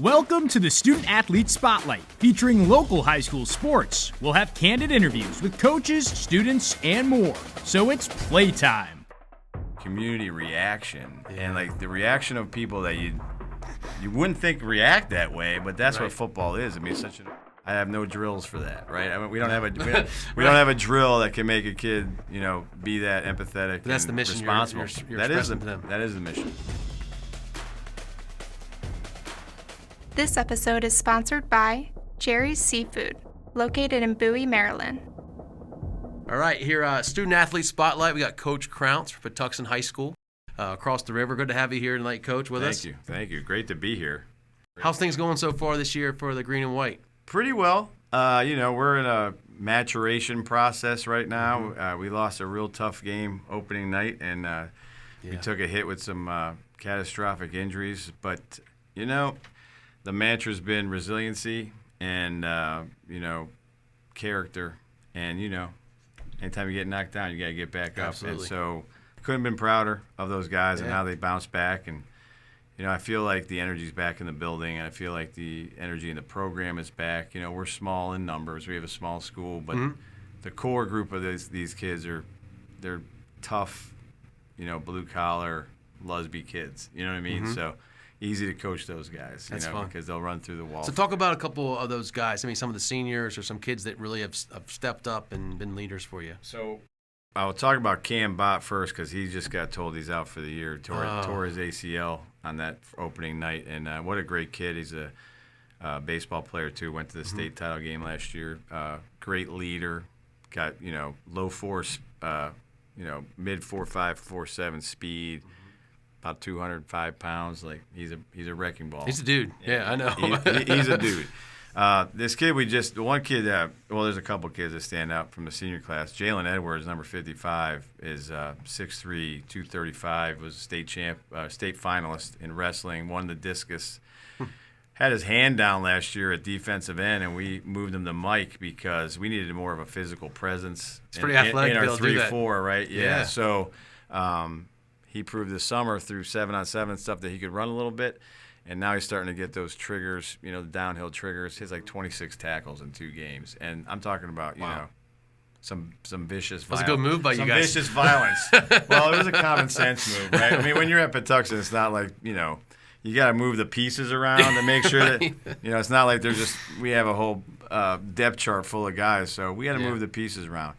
Welcome to the Student Athlete Spotlight, featuring local high school sports. We'll have candid interviews with coaches, students, and more. So it's playtime. Community reaction, and like the reaction of people that you wouldn't think react that way, but that's what football is. I mean, I have no drills for that, right? I mean, we don't have a drill that can make a kid, be that empathetic. But that's the mission. Responsible. You're expressing to them. That is the mission. This episode is sponsored by Jerry's Seafood, located in Bowie, Maryland. All right, here, Student Athlete Spotlight. We got Coach Crounse from Patuxent High School across the river. Good to have you here tonight, Coach, with us. Thank you. Great to be here. How's things going so far this year for the green and white? Pretty well. We're in a maturation process right now. Mm-hmm. We lost a real tough game opening night, and we took a hit with some catastrophic injuries. But, the mantra's been resiliency and, character. And, anytime you get knocked down, you got to get back up. Absolutely. And so couldn't have been prouder of those guys and how they bounced back. And, I feel like the energy's back in the building, and I feel like the energy in the program is back. We're small in numbers. We have a small school, but the core group of these kids they're tough, blue-collar, Lusby kids. You know what I mean? So easy to coach those guys, That's fun. because they'll run through the wall. So talk about a couple of those guys. I mean, some of the seniors or some kids that really have stepped up and been leaders for you. So I'll talk about Cam Bott first, because he just got told he's out for the year. Tore his ACL on that opening night, and what a great kid. He's a baseball player too. Went to the state title game last year. Great leader. Got low force, mid 4.5, 4.7 speed. About 205 pounds. Like he's a wrecking ball. He's a dude. Yeah, I know. He's a dude. This kid, the one kid, there's a couple kids that stand out from the senior class. Jalen Edwards, number 55, is 6'3", 235, was a state finalist in wrestling, won the discus. Had his hand down last year at defensive end, and we moved him to Mike because we needed more of a physical presence. It's pretty athletic in our to be able to do that. 3-4, right? Yeah. Yeah. So he proved this summer through 7-on-7 stuff that he could run a little bit. And now he's starting to get those triggers, the downhill triggers. He has like 26 tackles in 2 games. And I'm talking about, some vicious violence. That's a good move by you guys. Some vicious violence. Well, it was a common sense move, right? I mean, when you're at Patuxent, it's not like, you got to move the pieces around to make sure that, it's not like we have a whole depth chart full of guys. So we got to move the pieces around.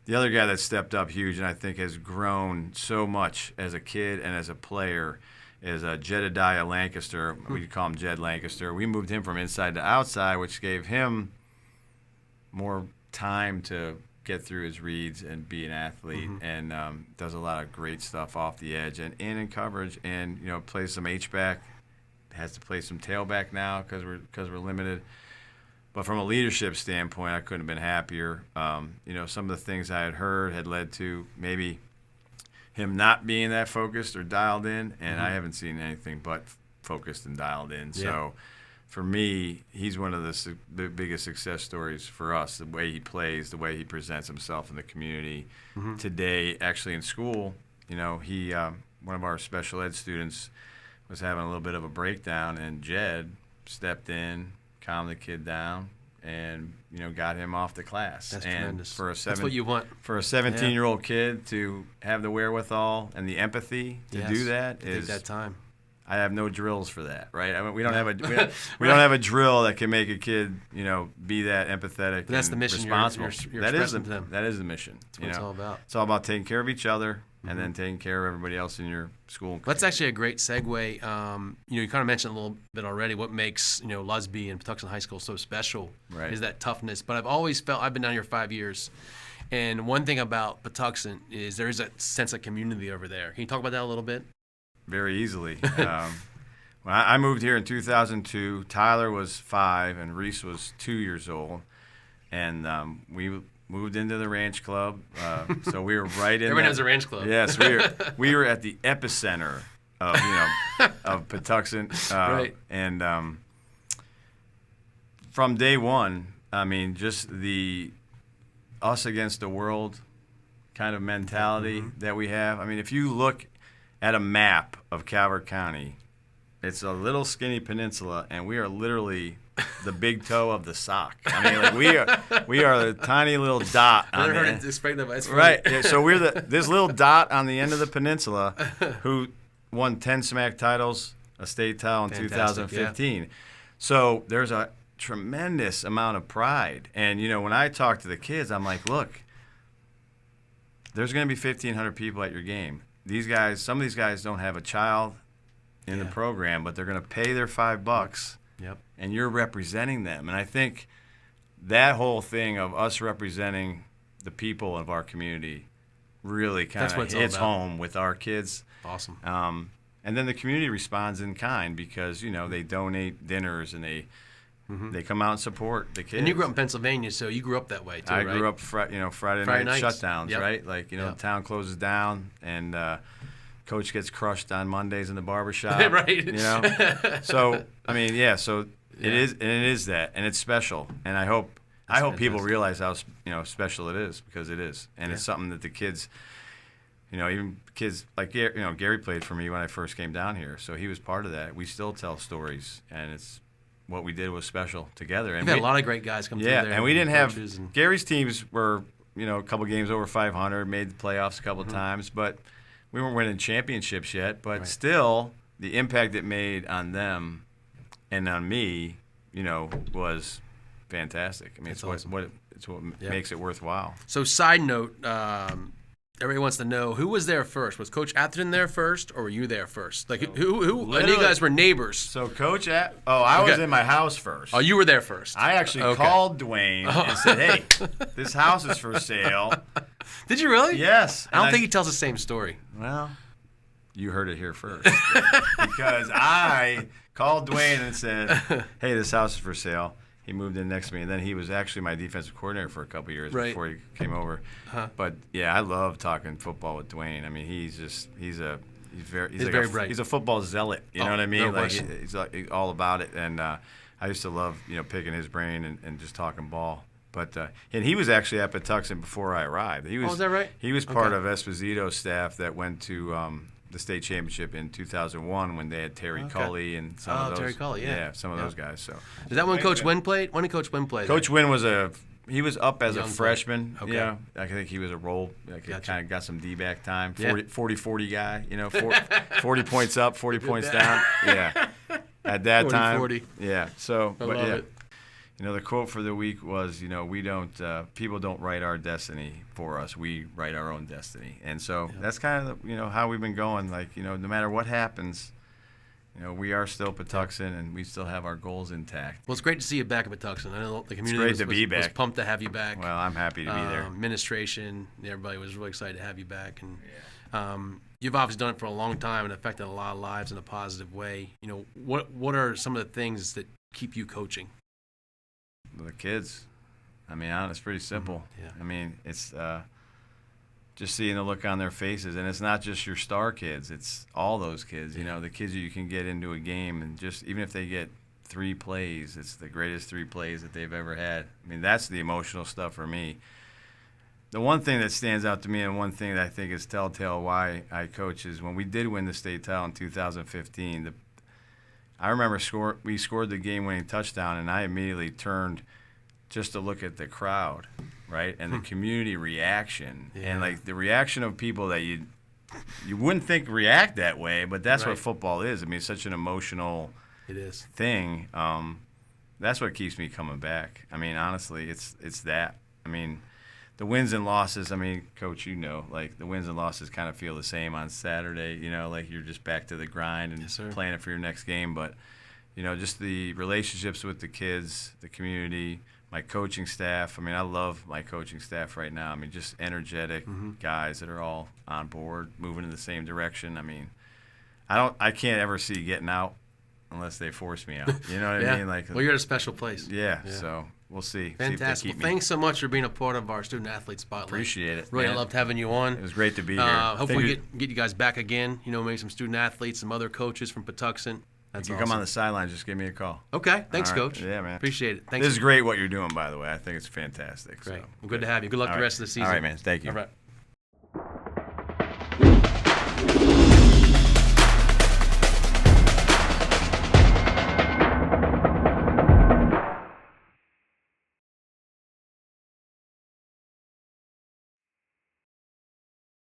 The other guy that stepped up huge and I think has grown so much as a kid and as a player is Jedediah Lancaster. We call him Jed Lancaster. We moved him from inside to outside, which gave him more time to get through his reads and be an athlete, and does a lot of great stuff off the edge and in coverage, and plays some H-back, has to play some tailback now because we're limited. But from a leadership standpoint, I couldn't have been happier. Some of the things I had heard had led to maybe him not being that focused or dialed in, and I haven't seen anything but focused and dialed in. Yeah. So for me, he's one of the biggest success stories for us, the way he plays, the way he presents himself in the community. Today, actually in school, he one of our special ed students was having a little bit of a breakdown, and Jed stepped in, calmed the kid down, and got him off the class. That's and tremendous. That's what you want. For a 17-year-old kid to have the wherewithal and the empathy to do that take that time. I have no drills for that, right? I mean, we don't have a drill that can make a kid, be that empathetic. But that's the mission. Responsible. You're expressing to them. That is the mission. That's what it's all about. It's all about taking care of each other and then taking care of everybody else in your school. That's actually a great segue. You kind of mentioned a little bit already what makes Lusby and Patuxent High School so special is that toughness. But I've always felt I've been down here 5 years, and one thing about Patuxent is there is a sense of community over there. Can you talk about that a little bit? Very easily. When I moved here in 2002, Tyler was 5 and Reese was 2 years old, and we moved into the Ranch Club. So we were right in. Everyone has a Ranch Club. Yes, we were at the epicenter of of Patuxent, right. And from day one, I mean, just the us against the world kind of mentality that we have. I mean, if you look at a map of Calvert County, It's a little skinny peninsula, and we are literally the big toe of the sock. I mean, like we are the tiny little dot on the end. Right. Yeah, so we're this little dot on the end of the peninsula who won 10 SMAC titles, a state title in 2015. Yeah. So there's a tremendous amount of pride. And, when I talk to the kids, I'm like, look, there's going to be 1,500 people at your game. Some of these guys don't have a child in the program, but they're going to pay their $5. Yep. And you're representing them. And I think that whole thing of us representing the people of our community really kind of hits home with our kids. Awesome. And then the community responds in kind because, they donate dinners and they come out and support the kids. And you grew up in Pennsylvania, so you grew up that way too, right? I grew up, Friday night shutdowns, right? Like, the town closes down and coach gets crushed on Mondays in the barbershop. Right. So, so it is that, and it's special. And I hope people realize how, special it is, because it is. And it's something that the kids, even kids like, Gary played for me when I first came down here. So he was part of that. We still tell stories, and it's, what we did was special together. And we've had a lot of great guys come through there. Yeah, and we didn't have – Gary's teams were, a couple games over 500, made the playoffs a couple times, but we weren't winning championships yet. But still, the impact it made on them and on me, was fantastic. I mean, it's awesome. what makes it worthwhile. So, side note, everybody wants to know, who was there first? Was Coach Atherton there first, or were you there first? Like, who? I know you guys were neighbors. So I was in my house first. Oh, you were there first. I actually called Dwayne and said, "Hey, this house is for sale." Did you really? Yes. I don't think he tells the same story. Well, you heard it here first. Because I called Dwayne and said, "Hey, this house is for sale." He moved in next to me, and then he was actually my defensive coordinator for a couple of years before he came over. But yeah, I love talking football with Dwayne. I mean, he's very bright. He's a football zealot. You know what I mean? No he's all about it. And I used to love picking his brain and just talking ball. But and he was actually at Patuxent before I arrived. Is that right? He was part of Esposito's staff that went to the state championship in 2001 when they had Terry Culley and some of those. Terry Culley, some of those guys. So is that when Coach Wynn played? When did Coach Wynn play? Coach Wynn was he was up as a freshman. Okay. Yeah, I think he was a role. Kind of got some D-back time. 40 guy. 40 points up, 40 points down. Yeah, at that 40, time. 40. Yeah. So, I love it. The quote for the week was, we don't, people don't write our destiny for us. We write our own destiny. And so that's kind of, how we've been going. Like, no matter what happens, we are still Patuxent and we still have our goals intact. Well, it's great to see you back at Patuxent. I know the community was pumped to have you back. Well, I'm happy to be there. Administration, everybody was really excited to have you back. And you've obviously done it for a long time and affected a lot of lives in a positive way. What are some of the things that keep you coaching? The kids. I mean, it's pretty simple. Yeah. I mean, it's just seeing the look on their faces, and it's not just your star kids; it's all those kids. The kids you can get into a game, and just even if they get 3 plays, it's the greatest 3 plays that they've ever had. I mean, that's the emotional stuff for me. The one thing that stands out to me, and one thing that I think is telltale why I coach, is when we did win the state title in 2015. I remember we scored the game-winning touchdown, and I immediately turned just to look at the crowd, right, and the community reaction, and like the reaction of people that you wouldn't think react that way, but that's what football is. I mean, it's such an emotional thing. That's what keeps me coming back. I mean, honestly, it's that. I mean, the wins and losses, I mean, Coach, like the wins and losses kind of feel the same on Saturday, like you're just back to the grind and playing it for your next game. But, just the relationships with the kids, the community, my coaching staff. I mean, I love my coaching staff right now. I mean, just energetic guys that are all on board, moving in the same direction. I mean, I can't ever see getting out unless they force me out. You know what I mean? Like, well, you're at a special place. Yeah. So we'll see. Fantastic. See if they keep thanks so much for being a part of our Student Athlete Spotlight. Appreciate it. Really loved having you on. It was great to be here. Hopefully get you guys back again. Maybe some student athletes, some other coaches from Patuxent. If you come on the sidelines, just give me a call. Okay. Thanks, Coach. Yeah, man. Appreciate it. Thanks. This is great what you're doing, by the way. I think it's fantastic. Great. So. Good to have you. Good luck the rest of the season. All right, man. Thank you. All right.